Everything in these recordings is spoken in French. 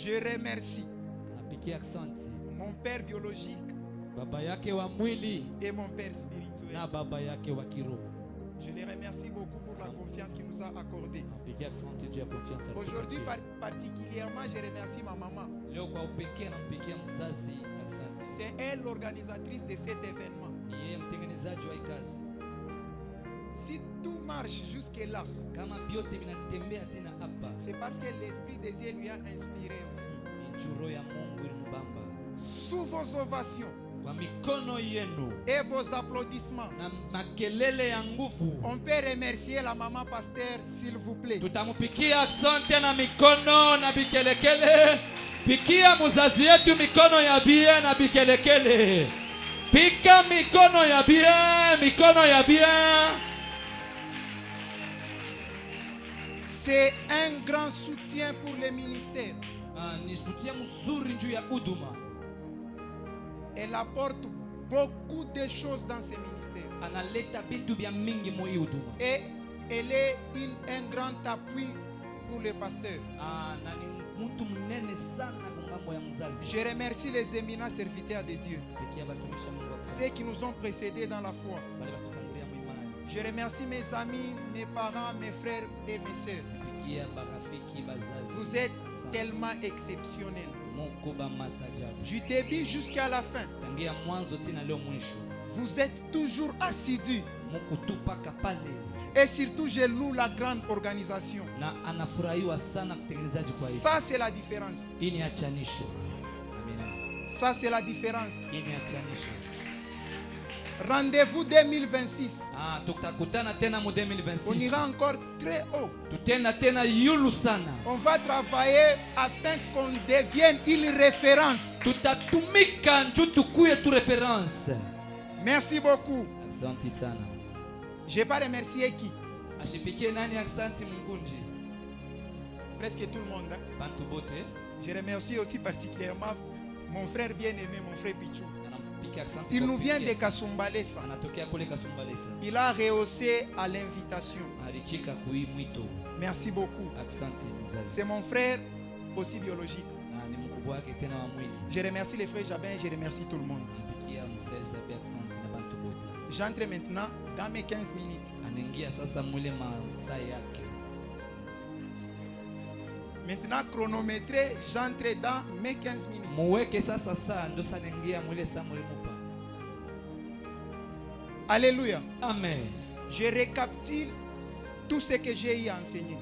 Je remercie mon père biologique et mon père spirituel. Je les remercie beaucoup pour la confiance qu'il nous a accordée. Aujourd'hui, particulièrement, je remercie ma maman. C'est elle l'organisatrice de cet événement. Si tout marche jusque-là, c'est parce que l'Esprit de Dieu lui a inspiré aussi. Sous vos ovations et vos applaudissements, on peut remercier la maman pasteur, s'il vous plaît. Pikia muzazi yetu mikono ya bien na bikelekele. Pika mikono ya bien, mikono ya bien. C'est un grand soutien pour le ministère. Elle apporte beaucoup de choses dans ce ministère. Et elle est un grand appui pour le pasteur. Je remercie les éminents serviteurs de Dieu, ceux qui nous ont précédés dans la foi. Je remercie mes amis, mes parents, mes frères et mes sœurs. Vous êtes tellement exceptionnels. Du début jusqu'à la fin, vous êtes toujours assidus. Et surtout, je loue la grande organisation. Ça, c'est la différence. Ça, c'est la différence. Rendez-vous 2026. On ira encore très haut. On va travailler afin qu'on devienne une référence. Merci beaucoup. Je n'ai pas remercié qui? Presque tout le monde. Je remercie aussi particulièrement mon frère bien-aimé, mon frère Pichou. Il nous vient de Kasumbalesa. Il a rehaussé à l'invitation. Merci beaucoup. C'est mon frère aussi biologique. Je remercie les frères Jabin et je remercie tout le monde. J'entre maintenant dans mes 15 minutes. Maintenant chronométré, j'entre dans mes 15 minutes. Alléluia. Amen. Je récapitule tout ce que j'ai eu à enseigner.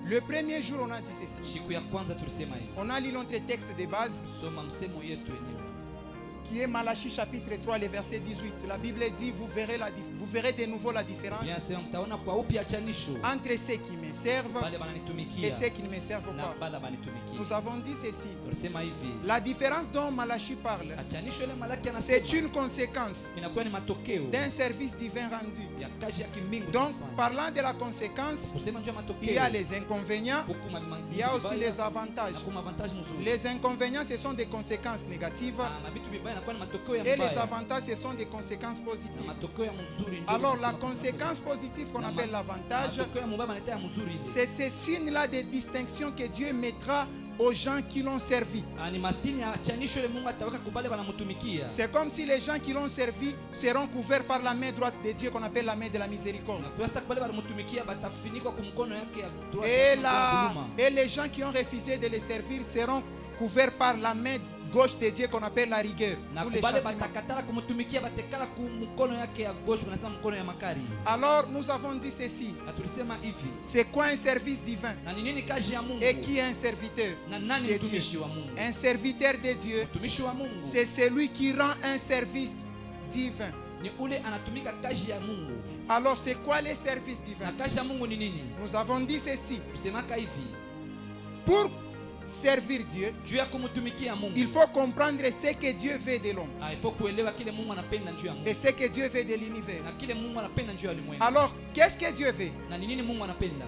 Le premier jour, on a dit ceci. On a lu notre texte de base qui est Malachie chapitre 3, le verset 18. La Bible dit, vous verrez de nouveau la différence entre ceux qui me servent et ceux qui ne me servent pas. Nous avons dit ceci. La différence dont Malachie parle, c'est une conséquence d'un service divin rendu. Donc, parlant de la conséquence, il y a les inconvénients, il y a aussi les avantages. Les inconvénients, ce sont des conséquences négatives. Et les avantages, ce sont des conséquences positives. Alors la conséquence positive qu'on appelle l'avantage, c'est ces signes-là de distinction que Dieu mettra aux gens qui l'ont servi. C'est comme si les gens qui l'ont servi seront couverts par la main droite de Dieu qu'on appelle la main de la miséricorde. Et les gens qui ont refusé de les servir seront couverts par la main gauche de Dieu qu'on appelle la rigueur. Alors nous avons dit ceci. C'est quoi un service divin? Et qui est un serviteur de Dieu? Un serviteur de Dieu, c'est celui qui rend un service divin. Alors c'est quoi les services divins? Nous avons dit ceci. Pour servir Dieu, il faut comprendre ce que Dieu veut de l'homme et ce que Dieu veut de l'univers. Alors, qu'est-ce que Dieu veut?